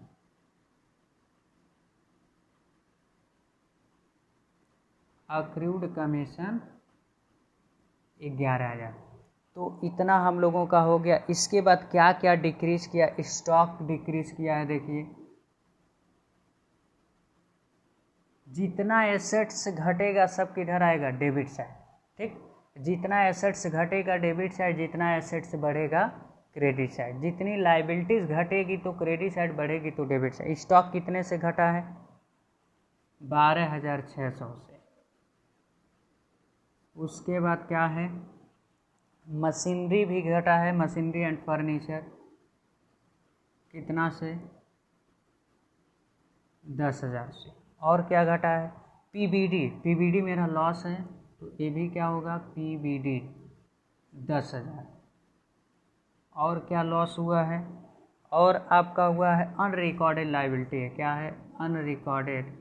Accrued commission 11,000। तो इतना हम लोगों का हो गया। इसके बाद क्या क्या डिक्रीज किया, स्टॉक डिक्रीज किया है, देखिए जितना एसेट्स घटेगा सब किधर आएगा, डेबिट साइड, ठीक। जितना एसेट्स घटेगा डेबिट साइड, जितना एसेट्स बढ़ेगा क्रेडिट साइड। जितनी लाइबिलिटीज घटेगी तो क्रेडिट साइड बढ़ेगी तो डेबिट साइड। स्टॉक कितने से घटा है, 12,600 से। उसके बाद क्या है, मशीनरी भी घटा है, मशीनरी एंड फर्नीचर कितना से, 10,000 से। और क्या घटा है, पीबीडी, पीबीडी मेरा लॉस है तो ये भी क्या होगा, पीबीडी 10,000। और क्या लॉस हुआ है, और आपका हुआ है अनरिकॉर्डेड लाइबिलिटी है, क्या है, अनरिकॉर्डेड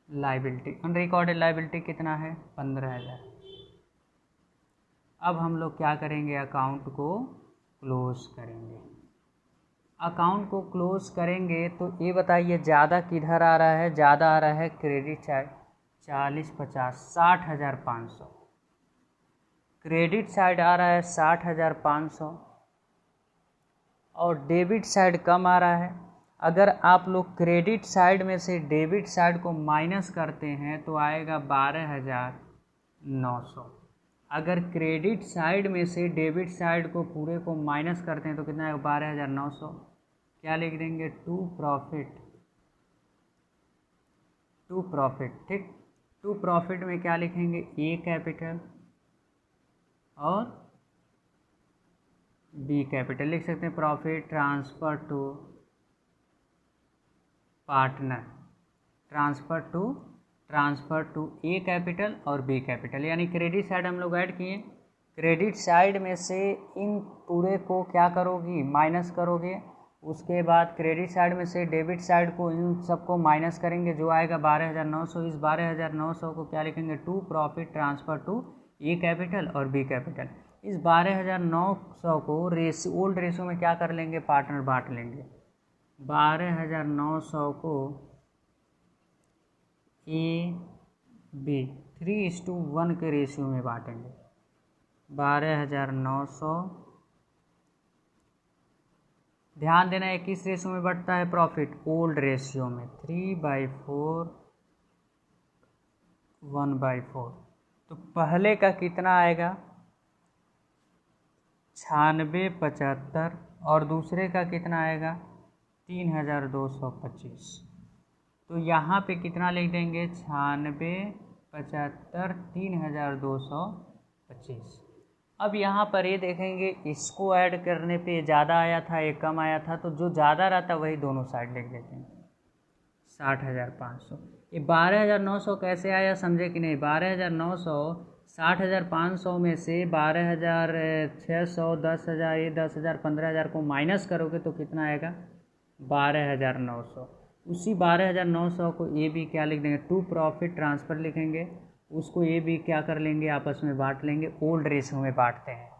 लाइबिलिटी। अनरिकॉर्डेड लाइबिलिटी कितना है, 15,000। अब हम लोग क्या करेंगे, अकाउंट को क्लोज करेंगे। अकाउंट को क्लोज करेंगे तो ये बताइए ज़्यादा किधर आ रहा है, ज़्यादा आ रहा है क्रेडिट साइड, 40, 50, 60,500। क्रेडिट साइड आ रहा है 60,500 और डेबिट साइड कम आ रहा है। अगर आप लोग क्रेडिट साइड में से डेबिट साइड को माइनस करते हैं तो आएगा 12,900। अगर क्रेडिट साइड में से डेबिट साइड को पूरे को माइनस करते हैं तो कितना आएगा, 12,900। क्या लिख देंगे, टू प्रॉफिट, टू प्रॉफिट, ठीक। टू प्रॉफिट में क्या लिखेंगे, ए कैपिटल और बी कैपिटल। लिख सकते हैं profit transfer to partner, transfer to A capital और बी कैपिटल। यानी क्रेडिट साइड हम लोग ऐड किए, क्रेडिट साइड में से इन पूरे को क्या करोगी, माइनस करोगे। उसके बाद क्रेडिट साइड में से डेबिट साइड को इन सबको माइनस करेंगे, जो आएगा 12,900। इस 12,900 को क्या लिखेंगे, to profit transfer to A capital और बी कैपिटल। इस 12,900 को ओल्ड रेशियो में क्या कर लेंगे, पार्टनर बांट लेंगे। 12,900 को ए बी 3:1 के रेशियो में बांटेंगे। 12,900, ध्यान देना है किस रेशियो में बढ़ता है प्रॉफिट, ओल्ड रेशियो में, 3/4 1/4। तो पहले का कितना आएगा, 9675 और दूसरे का कितना आएगा, 3,225। तो यहाँ पे कितना लिख देंगे, 9675 3,225। अब यहाँ पर ये देखेंगे इसको ऐड करने पे ज़्यादा आया था, ये कम आया था, तो जो ज़्यादा रहता वही दोनों साइड लिख देते हैं, 60,500। ये 12,900 कैसे आया समझे कि नहीं, 12,900 60,500 में से 12,600 10,000 ये 10,000 15,000 को माइनस करोगे तो कितना आएगा, 12,900। उसी 12,900 को ये भी क्या लिख देंगे, टू प्रॉफिट ट्रांसफ़र लिखेंगे, उसको ये भी क्या कर लेंगे, आपस में बांट लेंगे, ओल्ड रेशियो में बांटते हैं।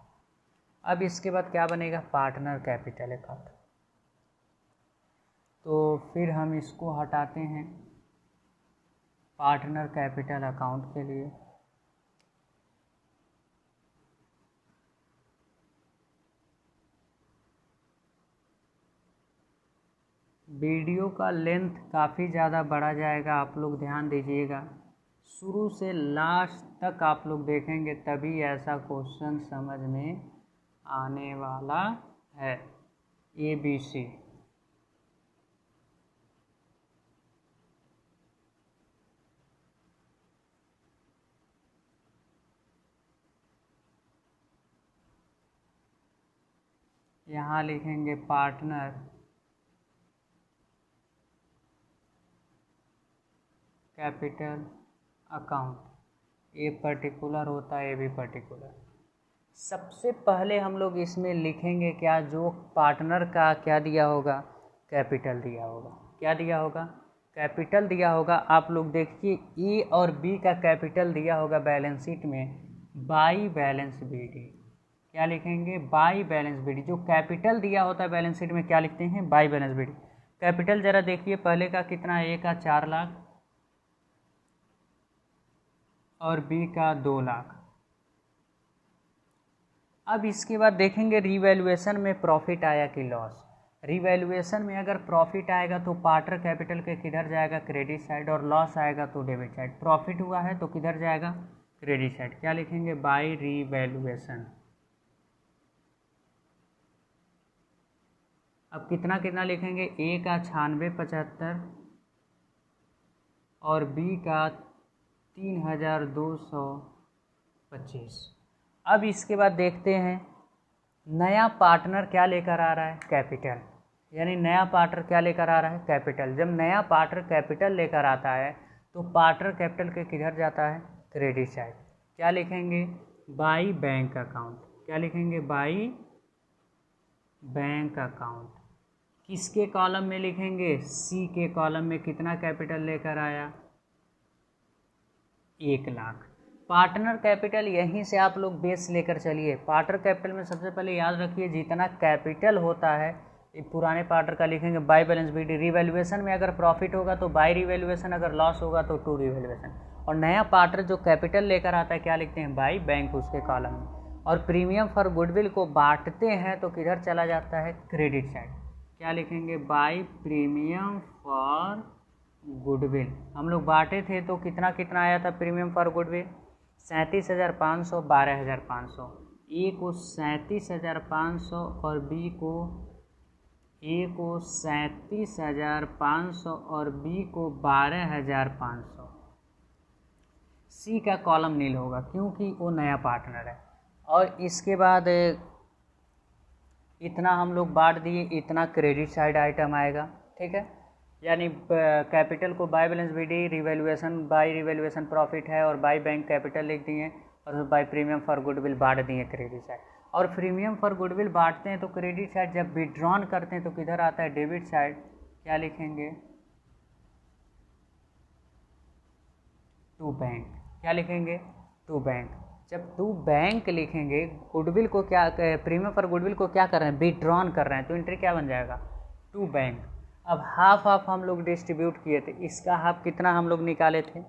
अब इसके बाद क्या बनेगा, पार्टनर कैपिटल अकाउंट। तो फिर हम इसको हटाते हैं पार्टनर कैपिटल अकाउंट के लिए। वीडियो का लेंथ काफ़ी ज़्यादा बढ़ा जाएगा, आप लोग ध्यान दीजिएगा, शुरू से लास्ट तक आप लोग देखेंगे तभी ऐसा क्वेश्चन समझ में आने वाला है। ABC यहाँ लिखेंगे partner capital account, a particular होता है, ए भी पर्टिकुलर। सबसे पहले हम लोग इसमें लिखेंगे क्या, जो पार्टनर का क्या दिया होगा, कैपिटल दिया होगा। क्या दिया होगा, कैपिटल दिया होगा, आप लोग देखिए ए और बी का कैपिटल दिया होगा बैलेंस शीट में बाई बैलेंस बीडी। क्या लिखेंगे? By balance BD. जो कैपिटल दिया होता है बैलेंस शीट में क्या लिखते हैं? By balance BD. कैपिटल जरा देखिए पहले का कितना है, ए का 4 लाख और बी का 2 लाख। अब इसके बाद देखेंगे रिवैल्यूएशन में प्रॉफिट आया कि लॉस। रिवैल्यूएशन में अगर प्रॉफिट आएगा तो पार्टनर कैपिटल के किधर जाएगा? क्रेडिट साइड, और लॉस आएगा तो डेबिट साइड। प्रॉफिट हुआ है तो किधर जाएगा? Credit side. क्या लिखेंगे? By revaluation. अब कितना कितना लिखेंगे? ए का 9675 और बी का 3225। अब इसके बाद देखते हैं नया पार्टनर क्या लेकर आ रहा है? कैपिटल। यानी नया पार्टनर क्या लेकर आ रहा है? कैपिटल। जब नया पार्टनर कैपिटल लेकर आता है तो पार्टनर कैपिटल के किधर जाता है? Credit side. क्या लिखेंगे? By bank account. क्या लिखेंगे? By bank account. किसके कॉलम में लिखेंगे? सी के कॉलम में। कितना कैपिटल लेकर आया? 1 लाख। पार्टनर कैपिटल यहीं से आप लोग बेस लेकर चलिए। पार्टनर कैपिटल में सबसे पहले याद रखिए जितना कैपिटल होता है पुराने पार्टनर का लिखेंगे बाय बैलेंस बीडी। रिवैल्यूएशन में अगर प्रॉफिट होगा तो बाय रिवैल्यूएशन, अगर लॉस होगा तो टू रिवैल्यूएशन। और नया पार्टनर जो कैपिटल लेकर आता है क्या लिखते हैं? बाय बैंक उसके कॉलम में। और प्रीमियम फॉर गुडविल को बांटते हैं तो किधर चला जाता है? Credit side. क्या लिखेंगे? By premium for goodwill. हम लोग बांटे थे तो कितना कितना आया था प्रीमियम फॉर गुडविल? 37,500, 12,500। ए को 37,500 और बी को 37,500 और बी को 12,500। सी का कॉलम नील होगा क्योंकि वो नया पार्टनर है। और इसके बाद इतना हम लोग बांट दिए, इतना क्रेडिट साइड आइटम आएगा। ठीक है, यानी कैपिटल को by balance BD, revaluation by revaluation profit है और बाय बैंक कैपिटल लिख दिए और बाय प्रीमियम फॉर गुडविल बांट दिए क्रेडिट साइड। और प्रीमियम फॉर गुडविल बांटते हैं तो क्रेडिट साइड, जब विड्रॉन करते हैं तो किधर आता है? Debit side. क्या लिखेंगे? To bank. क्या लिखेंगे? To bank. जब टू बैंक लिखेंगे, गुडविल को क्या, प्रीमियम फॉर गुडविल को क्या कर रहे हैं? विड्रॉन कर रहे हैं, तो एंट्री क्या बन जाएगा? To bank. अब हाफ हाफ हम लोग डिस्ट्रीब्यूट किए थे, इसका हाफ कितना हम लोग निकाले थे?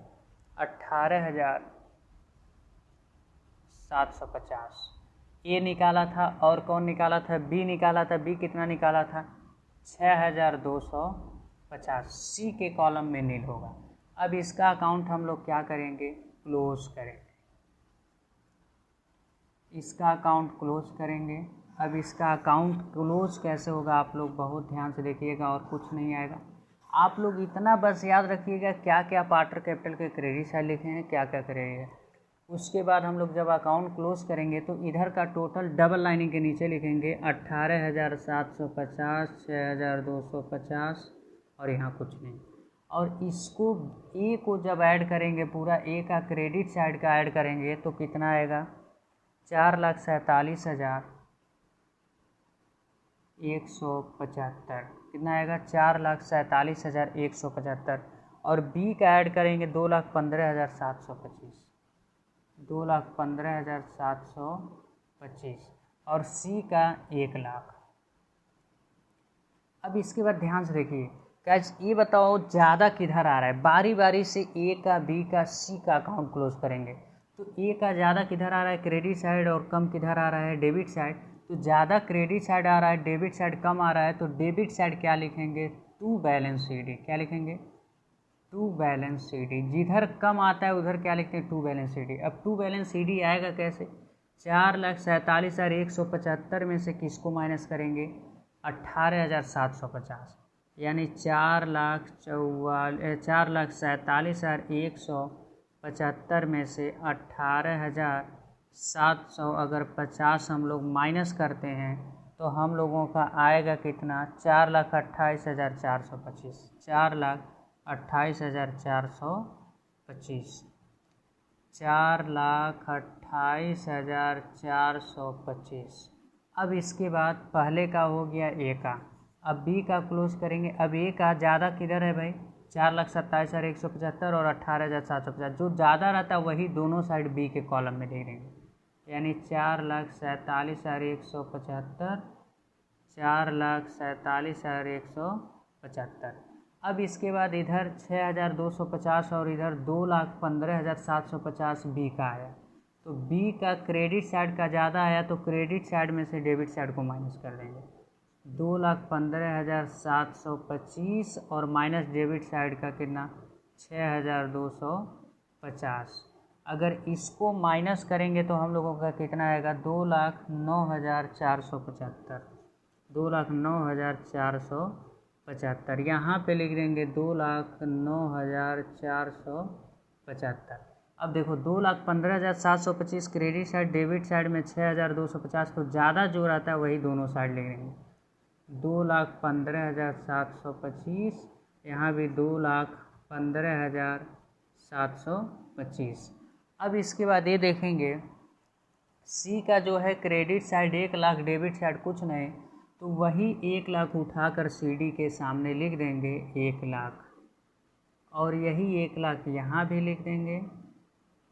18,750। ए निकाला था और कौन निकाला था? बी निकाला था। बी कितना निकाला था? 6,250। सी के कॉलम में नील होगा। अब इसका अकाउंट हम लोग क्या करेंगे? क्लोज करेंगे। इसका अकाउंट क्लोज करेंगे। अब इसका अकाउंट क्लोज कैसे होगा आप लोग बहुत ध्यान से देखिएगा और कुछ नहीं आएगा। आप लोग इतना बस याद रखिएगा क्या क्या पार्टनर कैपिटल के क्रेडिट साइड लिखे हैं, क्या क्या करेंगे। उसके बाद हम लोग जब अकाउंट क्लोज करेंगे तो इधर का टोटल डबल लाइनिंग के नीचे लिखेंगे 18,750, 6,250 और यहाँ कुछ नहीं। और इसको ए को जब ऐड करेंगे, पूरा ए का क्रेडिट साइड का ऐड करेंगे तो कितना आएगा? 4,47,175। कितना आएगा? 4,47,175। और बी का ऐड करेंगे 2,15,725, 2,15,725 और सी का 1 लाख। अब इसके बाद ध्यान से देखिए गाइस, ये बताओ ज़्यादा किधर आ रहा है? बारी बारी से ए का, बी का, सी का अकाउंट क्लोज करेंगे तो ए का ज़्यादा किधर आ रहा है? Credit side. और कम किधर आ रहा है? Debit side. तो ज़्यादा क्रेडिट साइड आ रहा है, डेबिट साइड कम आ रहा है, तो डेबिट साइड क्या लिखेंगे? To balance C D. क्या लिखेंगे? To balance C D. जिधर कम आता है उधर क्या लिखते हैं? To balance C D. अब टू बैलेंस सी डी आएगा कैसे? 4,47,175 में से किसको माइनस करेंगे? 18,750। यानी 4,47,175 में से 18,700 अगर 50 हम लोग माइनस करते हैं तो हम लोगों का आएगा कितना? 4,28,425। 4,28,425। 4,28,425। अब इसके बाद पहले का हो गया ए का। अब बी का क्लोज करेंगे। अब ए का ज़्यादा किधर है भाई? 4,27,175 और 18,750। जो ज़्यादा रहता है वही दोनों साइड बी के कॉलम में ले लेंगे, यानी 4,47,175, 4,47,175। अब इसके बाद इधर 6,250 और इधर 2,15,750 बी का आया। तो बी का क्रेडिट साइड का ज़्यादा आया तो क्रेडिट साइड में से डेबिट साइड को माइनस कर देंगे। 2,15,725 और माइनस डेबिट साइड का कितना 6,250। अगर इसको माइनस करेंगे तो हम लोगों का कितना आएगा 2,09,475। 2,09,475 यहाँ पे लिख देंगे 2,09,475। अब देखो 2,15,725 क्रेडिट साइड, डेबिट साइड में 6,250, तो ज़्यादा जो रहता है वही दोनों साइड लिख देंगे। 2,15,725, यहाँ भी 2,15,725। अब इसके बाद ये देखेंगे सी का जो है क्रेडिट साइड 1,00,000, डेबिट साइड कुछ नहीं, तो वही 1,00,000 उठाकर सी डी के सामने लिख देंगे 1,00,000, और यही 1,00,000 यहाँ भी लिख देंगे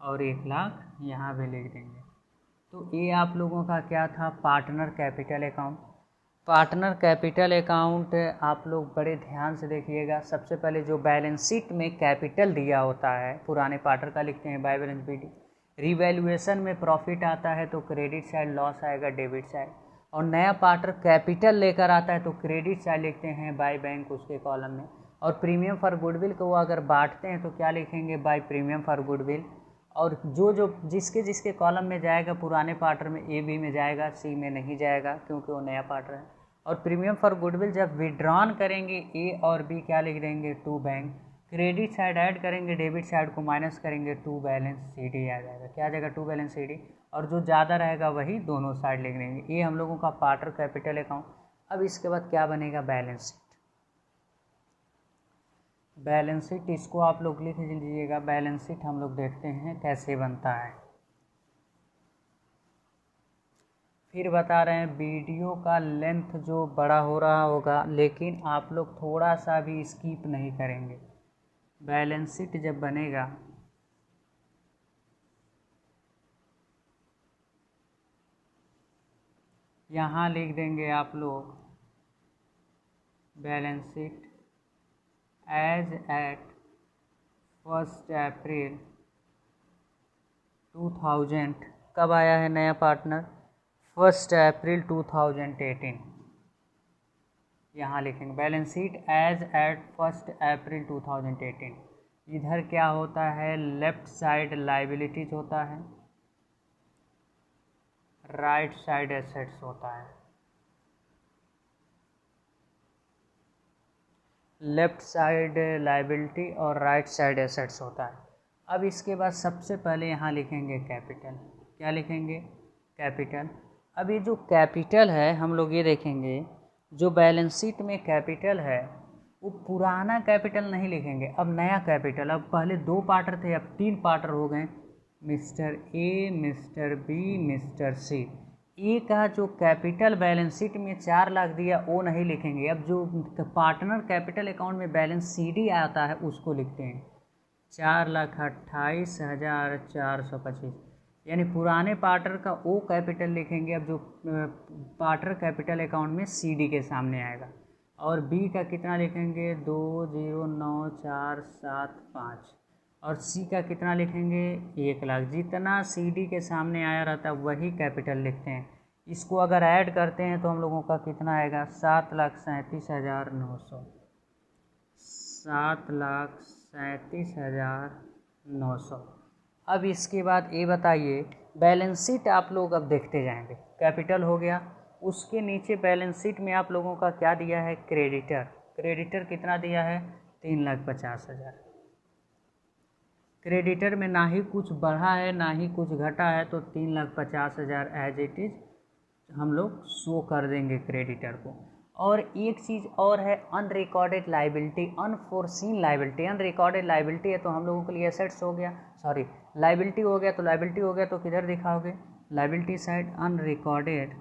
और 1,00,000 यहाँ भी लिख देंगे। तो ये आप लोगों का क्या था, partner capital account. Partner capital account आप लोग बड़े ध्यान से देखिएगा। सबसे पहले जो बैलेंस शीट में कैपिटल दिया होता है पुराने पार्टनर का लिखते हैं by balance B D. Revaluation में प्रॉफिट आता है तो क्रेडिट साइड, लॉस आएगा डेबिट साइड। और नया पार्टनर कैपिटल लेकर आता है तो क्रेडिट साइड लिखते हैं बाय बैंक उसके कॉलम में। और प्रीमियम फॉर गुडविल को अगर बांटते हैं तो क्या लिखेंगे, बाय प्रीमियम फॉर गुडविल। और जो जिसके कॉलम में जाएगा पुराने पार्टनर में ए बी में जाएगा, सी में नहीं जाएगा क्योंकि वो नया पार्टनर है। और प्रीमियम फॉर गुडविल जब विड्रॉन करेंगे ए और बी क्या लिख देंगे, to bank. Credit side add करेंगे, डेबिट साइड को माइनस करेंगे, टू बैलेंस सी डी आ जाएगा। क्या आ जाएगा, टू बैलेंस सी डी। और जो ज़्यादा रहेगा वही दोनों साइड लिख देंगे। ये हम लोगों का पार्टनर कैपिटल अकाउंट। अब इसके बाद क्या बनेगा, बैलेंस शीट। बैलेंस शीट इसको आप लोग लिख लीजिएगा। बैलेंस शीट हम लोग देखते हैं कैसे बनता है। फिर बता रहे हैं वीडियो का लेंथ जो बड़ा हो रहा होगा, लेकिन आप लोग थोड़ा सा भी स्किप नहीं करेंगे। बैलेंस शीट जब बनेगा यहाँ लिख देंगे आप लोग बैलेंस शीट एज एट 1 अप्रैल 2000। कब आया है नया पार्टनर, 1 अप्रैल 2018। यहाँ लिखेंगे बैलेंस शीट एज एट 1 अप्रैल 2018। इधर क्या होता है, लेफ्ट साइड लाइबिलिटीज होता है, राइट साइड एसेट्स होता है। लेफ्ट साइड लाइबिलिटी और राइट साइड एसेट्स होता है। अब इसके बाद सबसे पहले यहाँ लिखेंगे कैपिटल। क्या लिखेंगे, कैपिटल। अब ये जो कैपिटल है हम लोग ये देखेंगे, जो बैलेंस शीट में कैपिटल है वो पुराना कैपिटल नहीं लिखेंगे, अब नया कैपिटल। अब पहले 2 पार्टनर थे, अब 3 पार्टनर हो गए, mister A, mister B, mister C. A का जो कैपिटल बैलेंस शीट में 4,00,000 दिया वो नहीं लिखेंगे। अब जो पार्टनर कैपिटल अकाउंट में बैलेंस सी डी आता है उसको लिखते हैं 4,28,425, यानी पुराने पार्टनर का वो कैपिटल लिखेंगे। अब जो पार्टनर कैपिटल अकाउंट में सी डी के सामने आएगा। और बी का कितना लिखेंगे, 2,09,475। और सी का कितना लिखेंगे, 1,00,000। जितना सी डी के सामने आया रहता है वही कैपिटल लिखते हैं। इसको अगर ऐड करते हैं तो हम लोगों का कितना आएगा, 7,37,900। 7,37,900। अब इसके बाद ये बताइए, बैलेंस शीट आप लोग अब देखते जाएंगे। कैपिटल हो गया, उसके नीचे बैलेंस शीट में आप लोगों का क्या दिया है, क्रेडिटर। क्रेडिटर कितना दिया है, 3,50,000। क्रेडिटर में ना ही कुछ बढ़ा है ना ही कुछ घटा है, तो 3,50,000 एज इट इज हम लोग शो कर देंगे क्रेडिटर को। और एक चीज़ और है, unrecorded liability, unforeseen liability. Unrecorded liability है तो हम लोगों के लिए एसेट्स हो गया, सॉरी लाइबिलिटी हो गया, तो लाइबिलिटी हो गया तो किधर दिखाओगे, liability side. Unrecorded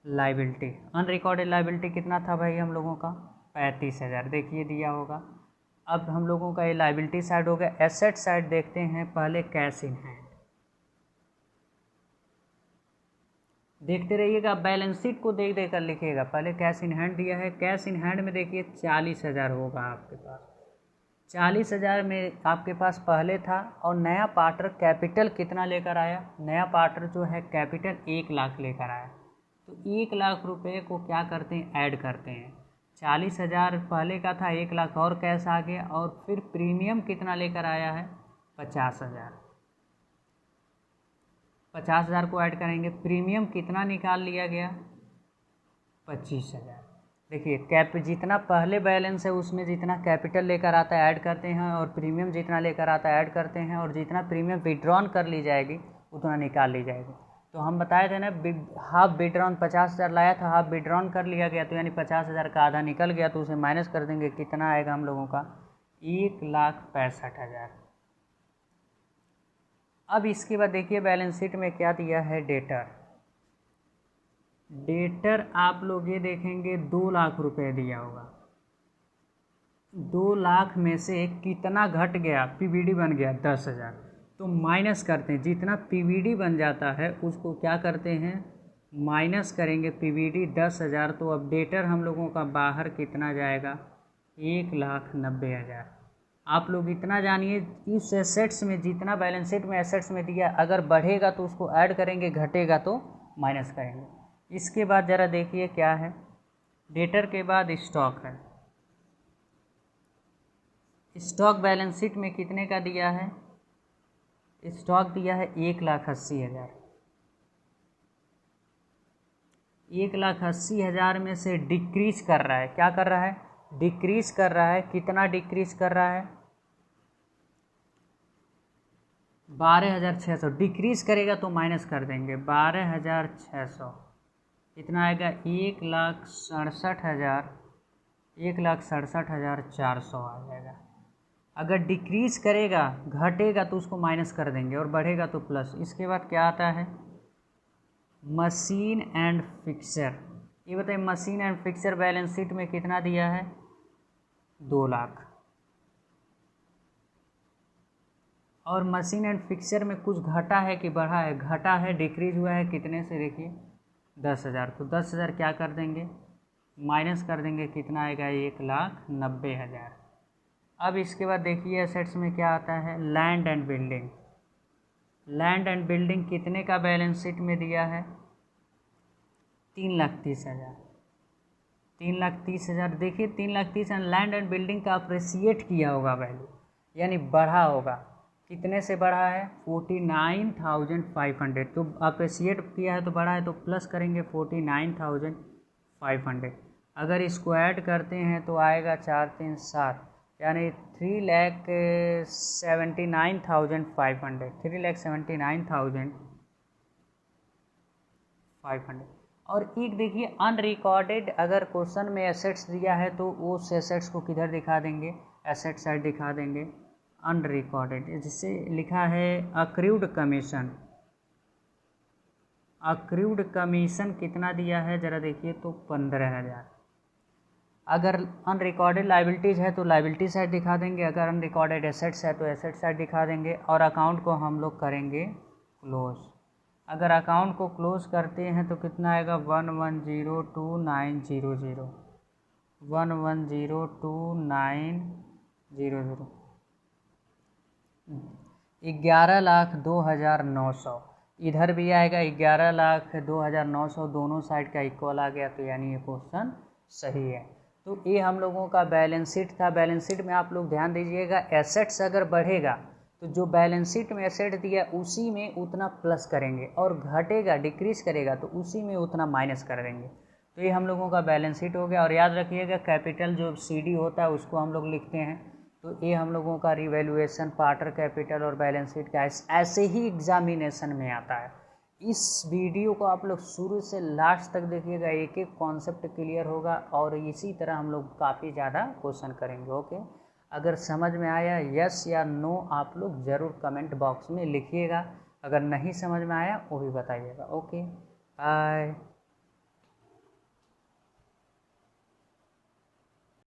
liability, unrecorded liability कितना था भाई हम लोगों का 35,000, देखिए दिया होगा। अब हम लोगों का ये लाइबिलिटी साइड हो गया। एसेट साइड देखते हैं पहले, कैश इन हैंड देखते रहिएगा, बैलेंस शीट को देख देख कर लिखिएगा। पहले कैश इन हैंड दिया है, कैश इन हैंड में देखिए 40,000 होगा आपके पास। 40,000 में आपके पास पहले था, और नया पार्टनर कैपिटल कितना लेकर आया, नया पार्टनर जो है कैपिटल 1 लाख लेकर आया। तो 1 लाख रुपए को क्या करते हैं, ऐड करते हैं। 40,000 पहले का था, 1 लाख और कैश आ गया, और फिर प्रीमियम कितना लेकर आया है 50,000। 50,000 को ऐड करेंगे, प्रीमियम कितना निकाल लिया गया 25,000। देखिए कैप जितना पहले बैलेंस है उसमें जितना कैपिटल लेकर आता है ऐड करते हैं, और प्रीमियम जितना लेकर आता है ऐड करते हैं, और जितना प्रीमियम विड्रॉन कर ली जाएगी उतना निकाल ली जाएगी। तो हम बताए थे ना, हाफ विड्रॉन 50,000 लाया था, हाफ विड्रॉन कर लिया गया, तो यानी 50,000 का आधा निकल गया, तो उसे माइनस कर देंगे, कितना आएगा हम लोगों का 1,65,000। अब इसके बाद देखिए बैलेंस शीट में क्या दिया है, डेटर। डेटर आप लोग ये देखेंगे 2 लाख रुपए दिया होगा। 2 लाख में से कितना घट गया, पीवीडी बन गया 10,000, तो माइनस करते हैं, जितना पीवीडी बन जाता है उसको क्या करते हैं, माइनस करेंगे पीवीडी 10,000। तो अब डेटर हम लोगों का बाहर कितना जाएगा 1,90,000। आप लोग इतना जानिए, इस एसेट्स में जितना बैलेंस शीट में एसेट्स में दिया, अगर बढ़ेगा तो उसको ऐड करेंगे, घटेगा तो माइनस करेंगे। इसके बाद ज़रा देखिए क्या है, डेटर के बाद स्टॉक है। स्टॉक बैलेंस शीट में कितने का दिया है, स्टॉक दिया है 1,80,000। 1,80,000 में से डिक्रीज कर रहा है, क्या कर रहा है, डिक्रीज कर रहा है। कितना डिक्रीज कर रहा है 12,600। डिक्रीज करेगा तो माइनस कर देंगे, 12,600 कितना आएगा 1,67,000, 1,67,400 आ जाएगा। अगर डिक्रीज करेगा, घटेगा तो उसको माइनस कर देंगे, और बढ़ेगा तो प्लस। इसके बाद क्या आता है, मशीन एंड फिक्सर। ये बताइए machine and fixer balance sheet में कितना दिया है 2 लाख। और मशीन एंड फिक्सर में कुछ घटा है कि बढ़ा है, घटा है, डिक्रीज हुआ है कितने से, देखिए 10,000। तो 10,000 क्या कर देंगे, माइनस कर देंगे, कितना आएगा 1,90,000। अब इसके बाद देखिए एसेट्स में क्या आता है, land and building. Land and building कितने का बैलेंस शीट में दिया है 3,30,000। 3,30,000 देखिए 3,30,000 लैंड एंड बिल्डिंग का अप्रिसिएट किया होगा वैल्यू, यानी बढ़ा होगा। कितने से बढ़ा है 49,500। तो अप्रिसिएट किया है तो बढ़ा है, तो प्लस करेंगे 49,500। अगर इसको ऐड करते हैं तो आएगा 4 3 7, यानी 3,79,500। 3,79,500। और एक देखिए अनरिकॉर्डेड, अगर क्वेश्चन में एसेट्स दिया है तो उस एसेट्स को किधर दिखा देंगे, एसेट साइड दिखा देंगे। अनरिकॉर्डेड जिससे लिखा है अक्रूड कमीशन। अक्रूड कमीशन कितना दिया है ज़रा देखिए, तो 15,000। अगर अनरिकॉर्डेड लाइबिलिटीज़ है तो लाइबिलिटी साइड दिखा देंगे, अगर अनरिकॉर्डेड एसेट्स है तो एसेट साइड दिखा देंगे। और अकाउंट को हम लोग करेंगे क्लोज। अगर अकाउंट को क्लोज करते हैं तो कितना आएगा 1102900, 1102900, 11,02,900। इधर भी आएगा 11,02,900, दोनों साइड का इक्वल आ गया, तो यानी ये क्वेश्चन सही है। तो ये हम लोगों का बैलेंस शीट था। बैलेंस शीट में आप लोग ध्यान दीजिएगा, एसेट्स अगर बढ़ेगा तो जो बैलेंस शीट में एसेट दिया उसी में उतना प्लस करेंगे, और घटेगा डिक्रीज करेगा तो उसी में उतना माइनस कर देंगे। तो ये हम लोगों का बैलेंस शीट हो गया। और याद रखिएगा कैपिटल जो CD होता है उसको हम लोग लिखते हैं। तो ये हम लोगों का रिवैल्यूएशन, पार्टनर कैपिटल और बैलेंस शीट का ऐसे ही एग्जामिनेशन में आता है। इस वीडियो को आप लोग शुरू से लास्ट तक देखिएगा, एक एक कॉन्सेप्ट क्लियर होगा, और इसी तरह हम लोग काफ़ी ज़्यादा क्वेश्चन करेंगे। ओके, अगर समझ में आया यस या नो आप लोग ज़रूर कमेंट बॉक्स में लिखिएगा। अगर नहीं समझ में आया वो भी बताइएगा। Okay bye.